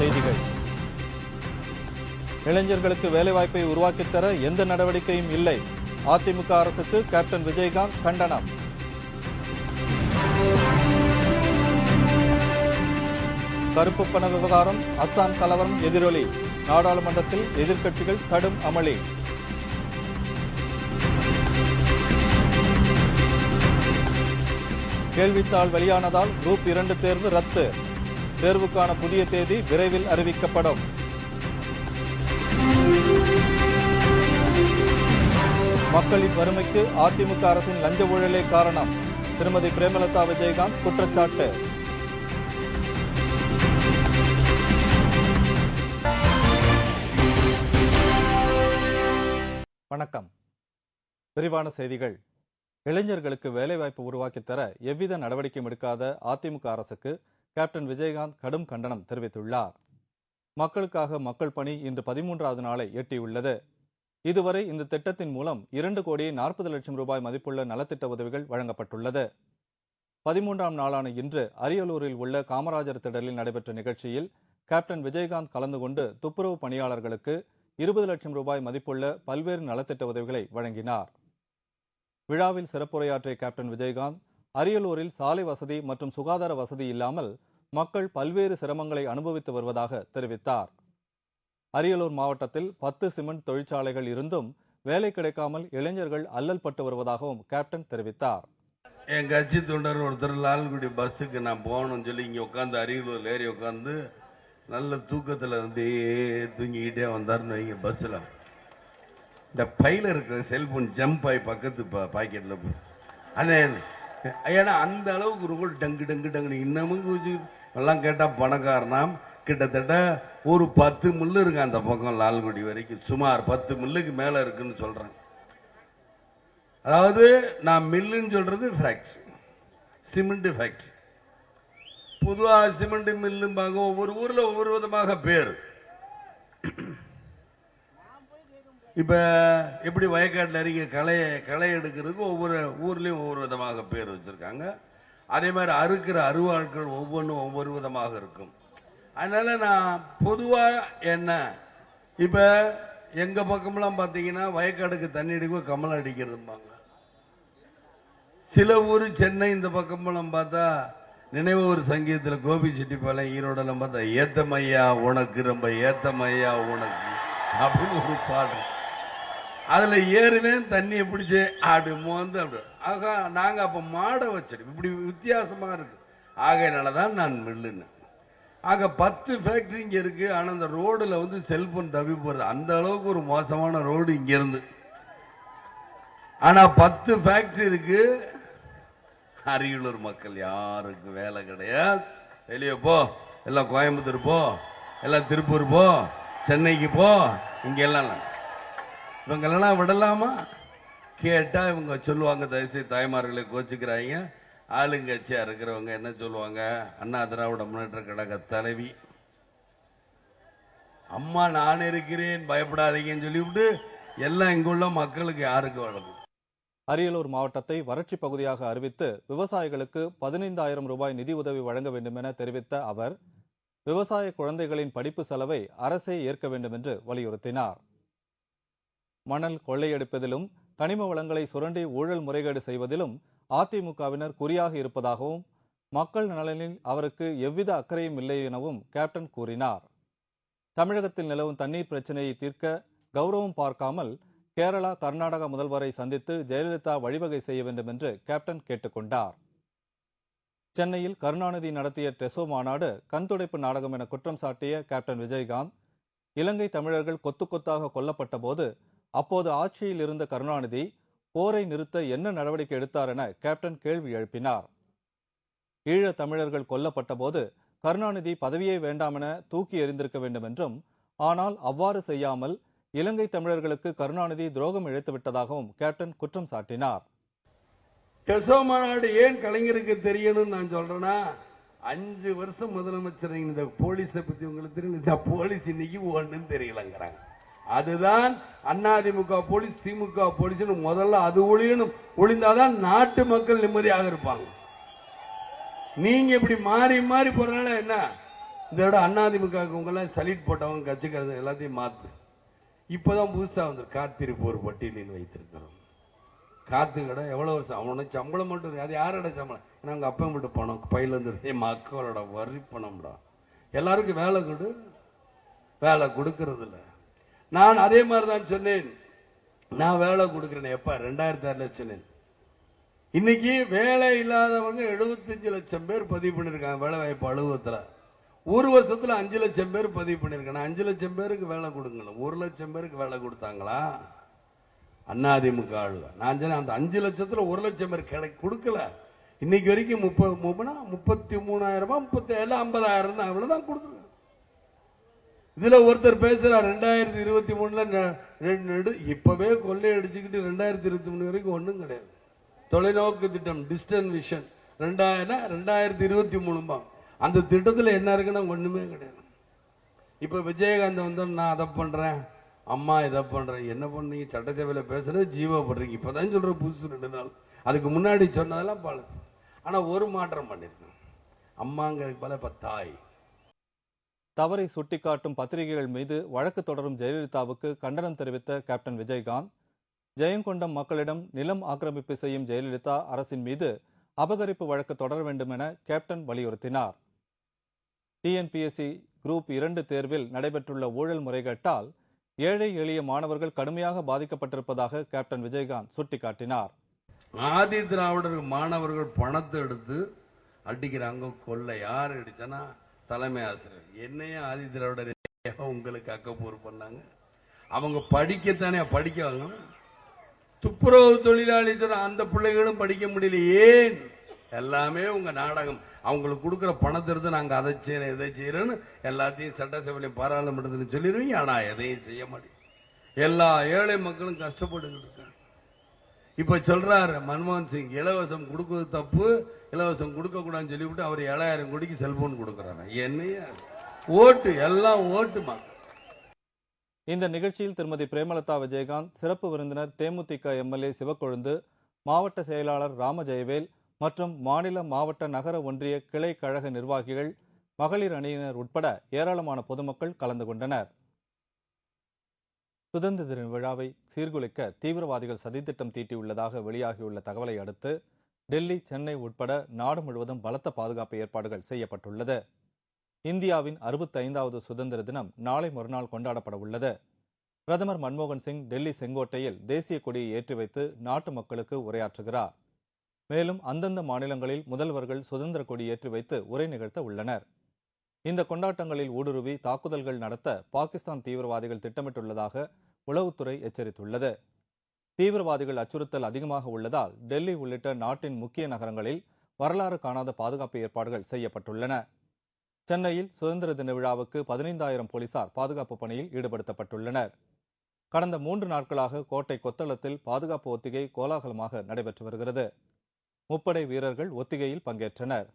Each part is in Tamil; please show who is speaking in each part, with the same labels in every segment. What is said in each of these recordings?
Speaker 1: செய்திகள். இளைஞர்களுக்கு வேலைவாய்ப்பை உருவாக்கித் தர எந்த நடவடிக்கையும் இல்லை. அதிமுக அரசுக்கு கேப்டன் விஜயகாந்த் கண்டனம். கருப்பு பண விவகாரம், அஸ்ஸாம் கலவரம் எதிரொலி. நாடாளுமன்றத்தில் எதிர்க்கட்சிகள் கடும் அமளி. கேள்வித்தாள் வெளியானதால் குரூப் 2 தேர்வு ரத்து. தேர்வுக்கான புதிய தேதி விரைவில் அறிவிக்கப்படும். மக்களின் வறுமைக்கு அதிமுக அரசின் லஞ்ச ஊழலே காரணம். திருமதி பிரேமலதா விஜயகாந்த் குற்றச்சாட்டு. வணக்கம். விரிவான செய்திகள். இளைஞர்களுக்கு வேலைவாய்ப்பு உருவாக்கித் தர எவ்வித நடவடிக்கையும் எடுக்காத அதிமுக அரசுக்கு கேப்டன் விஜயகாந்த் கடும் கண்டனம் தெரிவித்துள்ளார். மக்களுக்காக மக்கள் பணி இன்று 13வது நாளை எட்டியுள்ளது. இதுவரை இந்த திட்டத்தின் மூலம் 2,40,00,000 ரூபாய் மதிப்புள்ள நலத்திட்ட உதவிகள் வழங்கப்பட்டுள்ளது. 13ஆம் நாளான இன்று அரியலூரில் உள்ள காமராஜர் திடலில் நடைபெற்ற நிகழ்ச்சியில் கேப்டன் விஜயகாந்த் கலந்து கொண்டு துப்புரவு பணியாளர்களுக்கு 20 லட்சம் ரூபாய் மதிப்புள்ள பல்வேறு நலத்திட்ட உதவிகளை வழங்கினார். விழாவில் சிறப்புரையாற்றிய கேப்டன் விஜயகாந்த், அரியலூரில் சாலை வசதி மற்றும் சுகாதார வசதி இல்லாமல் மக்கள் பல்வேறு சிரமங்களை அனுபவித்து வருவதாக தெரிவித்தார். அரியலூர் மாவட்டத்தில் 10 சிமெண்ட் தொழிற்சாலைகள் இருந்தும் வேலை கிடைக்காமல் இளைஞர்கள் அல்லல் பட்டு வருவதாகவும் கேப்டன் தெரிவித்தார்.
Speaker 2: என் கட்சி தொண்டர் ஒருத்தர் லால்குடி பஸ்ஸுக்கு நான் போகணும்னு சொல்லி இங்கே உட்காந்து அரியலூர் ஏறி உட்காந்து நல்ல தூக்கத்தில் இருந்து தூங்கிக்கிட்டே வந்தார்னு வைங்க. பஸ்ஸில் இந்த பையில் இருக்கிற செல்போன் ஜம்ப் ஆகி பக்கத்து பாக்கெட்டில் போய் அதே ஏன்னா அந்த அளவுக்கு ரொம்ப டங்கு டங்கு டங்கு இன்னமும் எல்லாம் கேட்டால் பணக்காரனா கிட்டத்தட்ட ஒரு 10 மில்லு இருக்கு அந்த பக்கம் லால்குடி வரைக்கும். சுமார் 10 மில்லுக்கு மேலே இருக்குன்னு சொல்கிறேன். அதாவது நான் மில்லுன்னு சொல்கிறது ஃபேக்ட்ரி, சிமெண்ட் ஃபேக்ட்ரி. பொதுவாக சிமெண்ட் மில்லும்பாங்க, ஒவ்வொரு ஊரில் ஒவ்வொரு விதமாக பேர். இப்போ எப்படி வயக்காட்டில் அறிக்கை களை எடுக்கிறதுக்கு ஒவ்வொரு ஊர்லேயும் ஒவ்வொரு விதமாக பேர் வச்சுருக்காங்க. அதே மாதிரி அறுக்கிற அருவாட்கள் ஒவ்வொன்றும் ஒவ்வொரு விதமாக இருக்கும். அதனால் நான் பொதுவாக என்ன இப்போ எங்கள் பக்கம்லாம் பார்த்தீங்கன்னா வயக்காடுக்கு தண்ணி அடிக்கும் கமலம் அடிக்கிறதும்பாங்க. சில ஊர் சென்னை இந்த பக்கமெல்லாம் பார்த்தா நினைவூர் சங்கீதத்தில் கோபி செட்டிப்பாளையம் ஈரோடெல்லாம் பார்த்தா ஏத்தமையா உனக்கு ரொம்ப ஏத்தமையா உனக்கு அப்படின்னு ஒரு பாடு. அதில் ஏறுவேன் தண்ணியை பிடிச்சி ஆடு மோந்து அப்படி. ஆக நாங்கள் அப்போ மாடை வச்சிருக்கோம். இப்படி வித்தியாசமாக இருக்கு. ஆகையினால தான் நான் மில்லுன்னு. ஆக 10 ஃபேக்ட்ரி இங்கே இருக்கு. ஆனால் அந்த ரோடில் வந்து செல்போன் தவி போகிறது. அந்த அளவுக்கு ஒரு மோசமான ரோடு இங்கேருந்து. ஆனால் 10 ஃபேக்ட்ரி இருக்கு. அரியலூர் மக்கள் யாருக்கும் வேலை கிடையாது. வெளியே போ, எல்லாம் கோயம்புத்தூர் போ, எல்லாம் திருப்பூர் போ, சென்னைக்கு போ. இங்கெல்லாம் இவங்களெல்லாம் விடலாமா கேட்டால் இவங்க சொல்லுவாங்க, தயவுசெய்து தாய்மார்களை கோச்சிக்கிறாங்க. ஆளுங்கட்சியாக இருக்கிறவங்க என்ன சொல்லுவாங்க, அண்ணா திராவிட முன்னேற்ற கழக தலைவி அம்மா நான் இருக்கிறேன் பயப்படாதீங்கன்னு சொல்லிவிட்டு எல்லாம் இங்குள்ள மக்களுக்கு யாருக்கு வழங்கும்.
Speaker 1: அரியலூர் மாவட்டத்தை வறட்சி பகுதியாக அறிவித்து விவசாயிகளுக்கு 15,000 ரூபாய் நிதி உதவி வழங்க வேண்டும் என தெரிவித்த அவர், விவசாய குழந்தைகளின் படிப்பு செலவை அரசே ஏற்க வேண்டும் என்று வலியுறுத்தினார். மணல் கொள்ளையடிப்பதிலும் கனிம வளங்களை சுரண்டி ஊழல் முறைகேடு செய்வதிலும் அதிமுகவினர் குறியாக இருப்பதாகவும், மக்கள் நலனில் அவருக்கு எவ்வித அக்கறையும் இல்லை எனவும் கேப்டன் கூறினார். தமிழகத்தில் நிலவும் தண்ணீர் பிரச்சினையை தீர்க்க கௌரவம் பார்க்காமல் கேரளா, கர்நாடகா முதல்வரை சந்தித்து ஜெயலலிதா வழிவகை செய்ய வேண்டும் என்று கேப்டன் கேட்டுக்கொண்டார். சென்னையில் கருணாநிதி நடத்திய டெசோ மாநாடு கண்துடைப்பு நாடகம் என குற்றம் சாட்டிய கேப்டன் விஜயகாந்த், இலங்கை தமிழர்கள் கொத்து கொத்தாக கொல்லப்பட்ட போது அப்போது ஆட்சியில் இருந்த கருணாநிதி போரை நிறுத்த என்ன நடவடிக்கை எடுத்தார் என கேப்டன் கேள்வி எழுப்பினார். ஈழ தமிழர்கள் கொல்லப்பட்ட போது கருணாநிதி பதவியே வேண்டாம் என தூக்கி எறிந்திருக்க வேண்டும் என்றும், ஆனால் அவ்வாறு செய்யாமல் இலங்கை தமிழர்களுக்கு கருணாநிதி துரோகம் இழைத்து விட்டதாகவும் கேப்டன் குற்றம் சாட்டினார்.
Speaker 2: டெசோ மாநாடு ஏன் கலைஞருக்கு தெரியணும்னு நான் சொல்றேன்னா, 5 வருஷம் முதலமைச்சர் இந்த போலீஸை பத்தி உங்களுக்கு தெரியும். இந்த போலீஸ் இன்னைக்கு ஒண்ணுன்னு தெரியலங்கிறாங்க. அதுதான் அதிமுக போலீஸ், திமுக போலீஸ் முதல்ல அது ஒளிந்தாதான் நாட்டு மக்கள் நிம்மதியாக இருப்பாங்க. நீங்க இப்படி மாறி மாறி போறதுனால என்ன, இதோட அதிமுகவுக்கு எல்லாம் சல்யூட் போட்டவங்க கட்சிக்காரங்க எல்லாத்தையும் மாத்து. இப்பதான் புதுசா வந்து காத்திருப்போர் பட்டியலில் வைத்திருக்கிறோம். காத்து கடை எவ்வளவு வருஷம் அவனோட சம்பளம் மட்டும் அது யாரோட சம்பளம்? ஏன்னா அவங்க அப்பா மட்டும் பணம் பையில இருந்து மக்களோட வரி பணம்டா. எல்லாருக்கும் வேலை கொடு, வேலை கொடுக்கறது இல்லை. நான் அதே மாதிரி தான் சொன்னேன், நான் வேலை கொடுக்கிறேன். எப்ப 2006 சொன்னேன். இன்னைக்கு வேலை இல்லாதவங்க 75 லட்சம் பேர் பதிவு பண்ணிருக்காங்க வேலை வாய்ப்பு அலுவலகத்துல. ஒரு வருஷத்துல 5 லட்சம் பேர் பதிவு பண்ணிருக்காங்க. 5 லட்சம் பேருக்கு வேலை கொடுங்களா? 1 லட்சம் பேருக்கு வேலை கொடுத்தாங்களா? அதிமுக நான் சொன்னேன், அந்த 5 லட்சத்துல 1 லட்சம் பேர் கொடுக்கல. இன்னைக்கு வரைக்கும் 33,000 37 50,000 தான் அவ்வளவுதான் கொடுத்துருங்க. இதுல ஒருத்தர் பேசுறார் 2023 இப்பவே கொள்ளை அடிச்சுக்கிட்டு 2023 வரைக்கும் ஒண்ணும் கிடையாது. தொலைநோக்கு திட்டம் டிஸ்டன்ஸ் விஷன் 2023 அந்த திட்டத்துல என்ன இருக்குன்னா ஒண்ணுமே கிடையாது. இப்ப விஜயகாந்த் வந்து நான் அதை பண்றேன், அம்மா இதை பண்றேன். என்ன பண்ணீங்க? சட்டசபையில பேசுறது ஜீவா பண்றீங்க. இப்பதான் சொல்ற புதுசு 2 நாள். அதுக்கு முன்னாடி சொன்னதெல்லாம் பழசு. ஆனா ஒரு மாற்றம் பண்ணிருக்கேன். அம்மாங்கிறதுக்கு பல தாய்.
Speaker 1: தவறை சுட்டிக்காட்டும் பத்திரிகைகள் மீது வழக்கு தொடரும் ஜெயலலிதாவுக்கு கண்டனம் தெரிவித்த கேப்டன் விஜயகாந்த், ஜெயங்கொண்டம் மக்களிடம் நிலம் ஆக்கிரமிப்பு செய்யும் ஜெயலலிதா அரசின் மீது அபகரிப்பு வழக்கு தொடர வேண்டும் என கேப்டன் வலியுறுத்தினார். டிஎன்பிஎஸ்சி குரூப் 2 தேர்வில் நடைபெற்றுள்ள ஊழல் முறைகேட்டால் ஏழை எளிய மாணவர்கள் கடுமையாக பாதிக்கப்பட்டிருப்பதாக கேப்டன் விஜயகாந்த் சுட்டிக்காட்டினார்.
Speaker 2: ஆதி திராவிடர் மாணவர்கள் பணத்தை எடுத்து அடிக்கிறாங்க. கொள்ளை யார் அடிச்சனா? தலைமை ஆசிரியர். என்னையும் ஆதி திராவிடர் உங்களுக்கு அக்கப்பூர் பண்ணாங்க. அவங்க படிக்கத்தானே படிக்காங்க. துப்புரவு தொழிலாளி அந்த பிள்ளைகளும் படிக்க முடியல. ஏன்? எல்லாமே உங்க நாடகம். அவங்களுக்கு கொடுக்கிற பணத்தை எடுத்து நாங்க அதை செய்யறோம் இதை செய்யறோன்னு எல்லாத்தையும் சட்டசபையிலும் பாராளுமன்றத்தில் சொல்லிடுவீங்க. ஆனா எதையும் செய்ய மாட்டேங்க. எல்லா ஏழை மக்களும் கஷ்டப்பட்டு இருக்காங்க. இப்ப சொல்றாரு மன்மோகன் சிங், இலவசம் கொடுக்குறது தப்பு, இலவசம் கொடுக்க கூடாதுன்னு சொல்லிவிட்டு அவர் 7,000 கோடிக்கு செல்போன் கொடுக்கிறாரு. என்னையா ஓட்டு? எல்லாம் ஓட்டு மக்கள்.
Speaker 1: இந்த நிகழ்ச்சியில் திருமதி பிரேமலதா விஜயகாந்த், சிறப்பு விருந்தினர் தேமுதிக எம்எல்ஏ சிவக்கொழுந்து, மாவட்ட செயலாளர் ராமஜெயவேல் மற்றும் மாநில மாவட்ட நகர ஒன்றிய கிளை கழக நிர்வாகிகள், மகளிர் அணியினர் உட்பட ஏராளமான பொதுமக்கள் கலந்து கொண்டனர். சுதந்திர தின விழாவை சீர்குலைக்க தீவிரவாதிகள் சதித்திட்டம் தீட்டியுள்ளதாக வெளியாகியுள்ள தகவலை அடுத்து டெல்லி, சென்னை உட்பட நாடு முழுவதும் பலத்த பாதுகாப்பு ஏற்பாடுகள் செய்யப்பட்டுள்ளது. இந்தியாவின் 65வது சுதந்திர தினம் நாளை மறுநாள் கொண்டாடப்பட உள்ளது. பிரதமர் மன்மோகன் சிங் டெல்லி செங்கோட்டையில் தேசிய கொடியை ஏற்றி வைத்து நாட்டு மக்களுக்கு உரையாற்றுகிறார். மேலும் அந்தந்த மாநிலங்களில் முதல்வர்கள் சுதந்திர கொடி ஏற்றி வைத்து உரை நிகழ்த்த உள்ளனர். இந்த கொண்டாட்டங்களில் ஊடுருவி தாக்குதல்கள் நடத்த பாகிஸ்தான் தீவிரவாதிகள் திட்டமிட்டுள்ளதாக உளவுத்துறை எச்சரித்துள்ளது. தீவிரவாதிகள் அச்சுறுத்தல் அதிகமாக உள்ளதால் டெல்லி உள்ளிட்ட நாட்டின் முக்கிய நகரங்களில் வரலாறு காணாத பாதுகாப்பு ஏற்பாடுகள் செய்யப்பட்டுள்ளன. சென்னையில் சுதந்திர தின விழாவுக்கு 15,000 போலீசார் பாதுகாப்பு பணியில் ஈடுபடுத்தப்பட்டுள்ளனர். கடந்த 3 நாட்களாக கோட்டை கொத்தளத்தில் பாதுகாப்பு ஒத்திகை கோலாகலமாக நடைபெற்று வருகிறது. முப்படை வீரர்கள் ஒத்திகையில் பங்கேற்றனர்.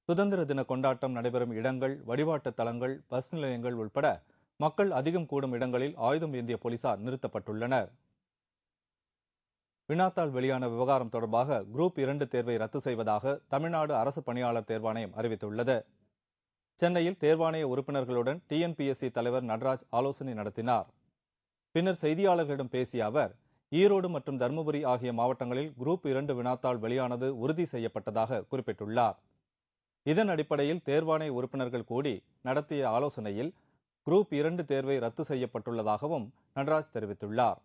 Speaker 1: சுதந்திர தின கொண்டாட்டம் நடைபெறும் இடங்கள், வழிபாட்டு தலங்கள், பஸ் நிலையங்கள் உட்பட மக்கள் அதிகம் கூடும் இடங்களில் ஆயுதம் ஏந்திய போலீசார் நிறுத்தப்பட்டுள்ளனர். வினாத்தாள் வெளியான விவகாரம் தொடர்பாக குரூப் 2 தேர்வை ரத்து செய்வதாக தமிழ்நாடு அரசு பணியாளர் தேர்வாணையம் அறிவித்துள்ளது. சென்னையில் தேர்வாணைய உறுப்பினர்களுடன் டிஎன்பிஎஸ்சி தலைவர் நடராஜ் ஆலோசனை நடத்தினார். பின்னர் செய்தியாளர்களிடம் பேசிய அவர், ஈரோடு மற்றும் தருமபுரி ஆகிய மாவட்டங்களில் குரூப் 2 வினாத்தாள் வெளியானது உறுதி செய்யப்பட்டதாக குறிப்பிட்டுள்ளார். இதன் அடிப்படையில் தேர்வாணைய உறுப்பினர்கள் கூடி நடத்திய ஆலோசனையில் குரூப் 2 தேர்வை ரத்து செய்யப்பட்டுள்ளதாகவும் நடராஜ் தெரிவித்துள்ளார்.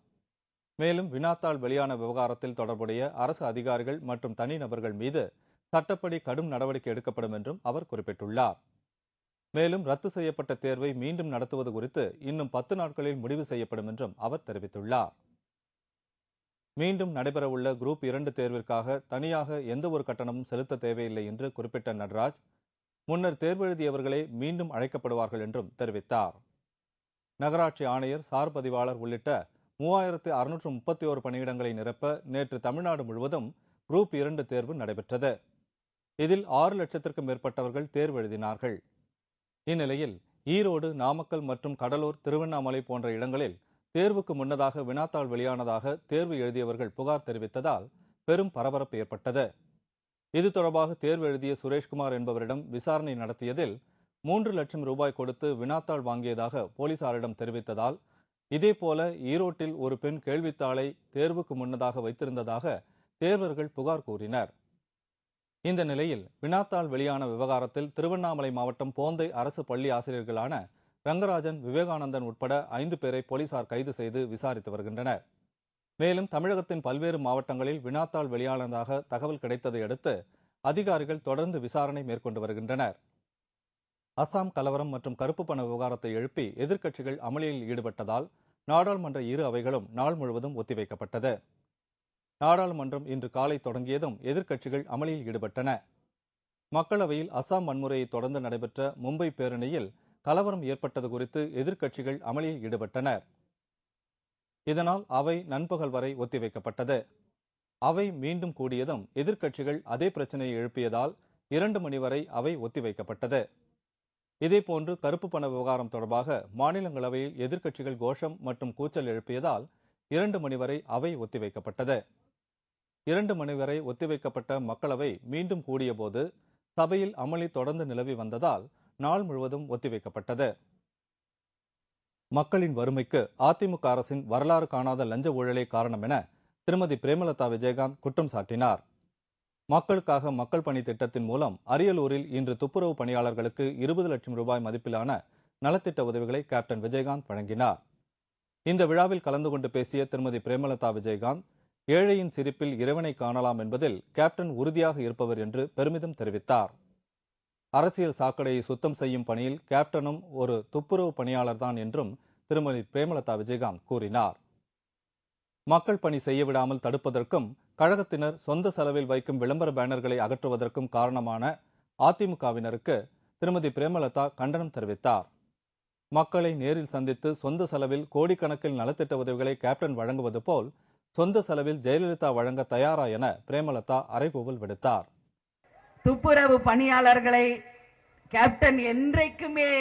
Speaker 1: மேலும் வினாத்தாள் வெளியான விவகாரத்தில் தொடர்புடைய அரசு அதிகாரிகள் மற்றும் தனிநபர்கள் மீது சட்டப்படி கடும் நடவடிக்கை எடுக்கப்படும் என்றும் அவர் குறிப்பிட்டுள்ளார். மேலும் ரத்து செய்யப்பட்ட தேர்வை மீண்டும் நடத்துவது குறித்து இன்னும் 10 நாட்களில் முடிவு செய்யப்படும் என்றும் அவர் தெரிவித்துள்ளார். மீண்டும் நடைபெறவுள்ள குரூப் 2 தேர்விற்காக தனியாக எந்த ஒரு கட்டணமும் செலுத்த தேவையில்லை என்று குறிப்பிட்ட நடராஜ், முன்னர் தேர்வு எழுதியவர்களே மீண்டும் அழைக்கப்படுவார்கள் என்றும் தெரிவித்தார். நகராட்சி ஆணையர், சார் பதிவாளர் உள்ளிட்ட 3631 பணியிடங்களை நிரப்ப நேற்று தமிழ்நாடு முழுவதும் குரூப் 2 தேர்வு நடைபெற்றது. இதில் 6 லட்சத்திற்கும் மேற்பட்டவர்கள் தேர்வு எழுதினார்கள். இந்நிலையில் ஈரோடு, நாமக்கல் மற்றும் கடலூர், திருவண்ணாமலை போன்ற இடங்களில் தேர்வுக்கு முன்னதாக வினாத்தாள் வெளியானதாக தேர்வு எழுதியவர்கள் புகார் தெரிவித்ததால் பெரும் பரபரப்பு ஏற்பட்டது. இது தொடர்பாக தேர்வு எழுதிய சுரேஷ்குமார் என்பவரிடம் விசாரணை நடத்தியதில் 3 லட்சம் ரூபாய் கொடுத்து வினாத்தாள் வாங்கியதாக போலீசாரிடம் தெரிவித்ததால், இதேபோல ஈரோட்டில் ஒரு பெண் கேள்வித்தாளை தேர்வுக்கு முன்னதாக வைத்திருந்ததாக தேர்வர்கள் புகார் கூறினர். இந்த நிலையில் வினாத்தாள் வெளியான விவகாரத்தில் திருவண்ணாமலை மாவட்டம் போந்தை அரசு பள்ளி ஆசிரியர்களான ரங்கராஜன், விவேகானந்தன் உட்பட 5 பேரை போலீசார் கைது செய்து விசாரித்து வருகின்றனர். மேலும் தமிழகத்தின் பல்வேறு மாவட்டங்களில் வினாத்தாள் வெளியானதாக தகவல் கிடைத்ததை அடுத்து அதிகாரிகள் தொடர்ந்து விசாரணை மேற்கொண்டு வருகின்றனர். அசாம் கலவரம் மற்றும் கருப்பு பண விவகாரத்தை எழுப்பி எதிர்க்கட்சிகள் அமளியில் ஈடுபட்டதால் நாடாளுமன்ற இரு அவைகளும் நாள் முழுவதும் ஒத்திவைக்கப்பட்டது. நாடாளுமன்றம் இன்று காலை தொடங்கியதும் எதிர்க்கட்சிகள் அமளியில் ஈடுபட்டன. மக்களவையில் அசாம் வன்முறையை தொடர்ந்து நடைபெற்ற மும்பை பேரணியில் கலவரம் ஏற்பட்டது குறித்து எதிர்க்கட்சிகள் அமளியில் ஈடுபட்டனர். இதனால் அவை நண்பகல் வரை ஒத்திவைக்கப்பட்டது. அவை மீண்டும் கூடியதும் எதிர்க்கட்சிகள் அதே பிரச்சனையை எழுப்பியதால் 2 மணி வரை அவை ஒத்திவைக்கப்பட்டது. இதேபோன்று கருப்பு பண விவகாரம் தொடர்பாக மாநிலங்களவையில் எதிர்க்கட்சிகள் கோஷம் மற்றும் கூச்சல் எழுப்பியதால் 2 மணி வரை அவை ஒத்திவைக்கப்பட்டது. 2 மணி வரை ஒத்திவைக்கப்பட்ட மக்களவை மீண்டும் கூடியபோது சபையில் அமளி தொடர்ந்து நிலவி வந்ததால் நாள் முழுவதும் ஒத்திவைக்கப்பட்டது. மக்களின் வறுமைக்கு அதிமுக அரசின் வரலாறு காணாத லஞ்ச ஊழலே காரணம் என திருமதி பிரேமலதா விஜயகாந்த் குற்றம் சாட்டினார். மக்களுக்காக மக்கள் பணி திட்டத்தின் மூலம் அரியலூரில் இன்று துப்புரவு பணியாளர்களுக்கு 20 லட்சம் ரூபாய் மதிப்பிலான நலத்திட்ட உதவிகளை கேப்டன் விஜயகாந்த் வழங்கினார். இந்த விழாவில் கலந்து கொண்டு பேசிய திருமதி பிரேமலதா விஜயகாந்த், ஏழையின் சிரிப்பில் இறைவனை காணலாம் என்பதில் கேப்டன் உறுதியாக இருப்பவர் என்று பெருமிதம் தெரிவித்தார். அரசியல் சாக்கடையை சுத்தம் செய்யும் பணியில் கேப்டனும் ஒரு துப்புரவு பணியாளர்தான் என்றும் திருமதி பிரேமலதா விஜயகாந்த் கூறினார். மக்கள் பணி செய்ய விடாமல் தடுப்பதற்கும் கழகத்தினர் சொந்த செலவில் வைக்கும் விளம்பர பேனர்களை அகற்றுவதற்கும் காரணமான அதிமுகவினருக்கு திருமதி பிரேமலதா கண்டனம் தெரிவித்தார். மக்களை நேரில் சந்தித்து சொந்த செலவில் கோடிக்கணக்கில் நலத்திட்ட உதவிகளை கேப்டன் வழங்குவது போல் சொந்த செலவில் ஜெயலலிதா வழங்க தயாரா என பிரேமலதா அறைகூவல் விடுத்தார்.
Speaker 3: துப்புரவு பணியாளர்களை கேப்டன் என்றைக்குமே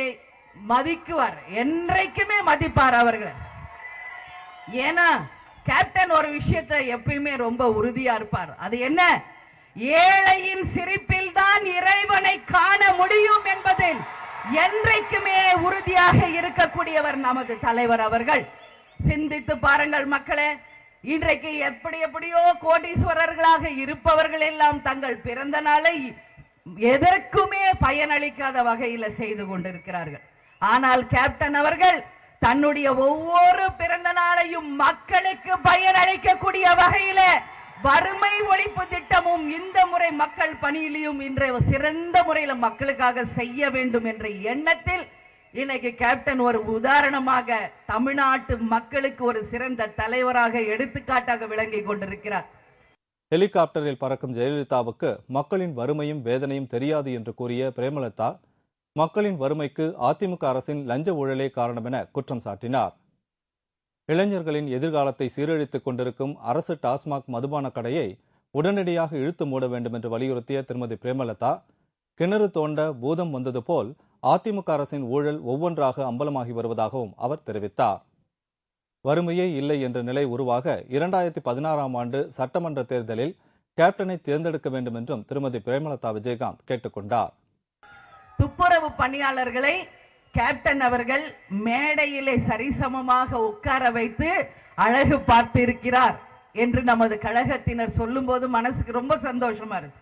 Speaker 3: மதிக்குவார், என்றைக்குமே மதிப்பார் அவர்கள். ஏன்னா கேப்டன் ஒரு விஷயத்தை எப்பயுமே ரொம்ப உறுதியா இருப்பார். அது என்ன? ஏழையின் சிரிப்பில் தான் இறைவனை காண முடியும் என்பதில் என்றைக்குமே உறுதியாக இருக்கக்கூடியவர் நமது தலைவர் அவர்கள். சிந்தித்து பாருங்கள் மக்களே, இன்றைக்கு எப்படியோ கோடீஸ்வரர்களாக இருப்பவர்கள் எல்லாம் தங்கள் பிறந்த நாளை எதற்குமே பயனளிக்காத வகையில செய்து கொண்டிருக்கிறார்கள். ஆனால் கேப்டன் அவர்கள் தன்னுடைய ஒவ்வொரு பிறந்த நாளையும் மக்களுக்கு பயனளிக்கக்கூடிய வகையில வறுமை ஒழிப்பு திட்டமும் இந்த முறை மக்கள் பணியிலையும் இன்றைய சிறந்த முறையில் மக்களுக்காக செய்ய வேண்டும் என்ற எண்ணத்தில் இன்னைக்கு கேப்டன் ஒரு உதாரணமாக தமிழ்நாட்டு மக்களுக்கு ஒரு சிறந்த தலைவராக எடுத்துக்காட்டாக விளங்கி கொண்டிருக்கிறார்.
Speaker 1: ஹெலிகாப்டரில் பறக்கும் ஜெயலலிதாவுக்கு மக்களின் வறுமையும் வேதனையும் தெரியாது என்று கூறிய பிரேமலதா, மக்களின் வறுமைக்கு அதிமுக அரசின் லஞ்ச ஊழலே காரணம் என குற்றம் சாட்டினார். இளைஞர்களின் எதிர்காலத்தை சீரழித்துக் கொண்டிருக்கும் அரசு டாஸ்மாக் மதுபான கடையை உடனடியாக இழுத்து மூட வேண்டும் என்று வலியுறுத்திய திருமதி பிரேமலதா, கிணறு தோண்ட பூதம் வந்தது போல் அதிமுக அரசின் ஊழல் ஒவ்வொன்றாக அம்பலமாகி வருவதாகவும் அவர் தெரிவித்தார். வறுமையே இல்லை என்ற நிலை உருவாக 2016ஆம் ஆண்டு சட்டமன்ற தேர்தலில் கேப்டனை தேர்ந்தெடுக்க வேண்டும் என்றும் திருமதி பிரேமலதா விஜயகாந்த் கேட்டுக்கொண்டார்.
Speaker 3: துப்புரவு பணியாளர்களை கேப்டன் அவர்கள் மேடையிலே சரிசமமாக உட்கார வைத்து அழகு பார்த்திருக்கிறார் என்று நமது கழகத்தினர் சொல்லும் போது மனசுக்கு ரொம்ப சந்தோஷமா இருக்கு.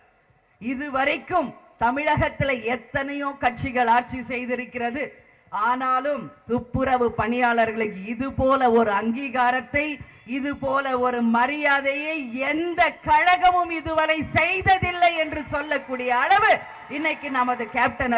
Speaker 3: இதுவரைக்கும் தமிழகத்தில் எத்தனையோ கட்சிகள் ஆட்சி செய்திருக்கிறது. ஆனாலும் துப்புரவு பணியாளர்களுக்கு இது போல ஒரு அங்கீகாரத்தை, இது போல ஒரு மரியாதையை எந்த கழகமும் இதுவரை செய்ததில்லை என்று சொல்லக்கூடிய அளவு இன்னைக்கு நமது கேப்டன்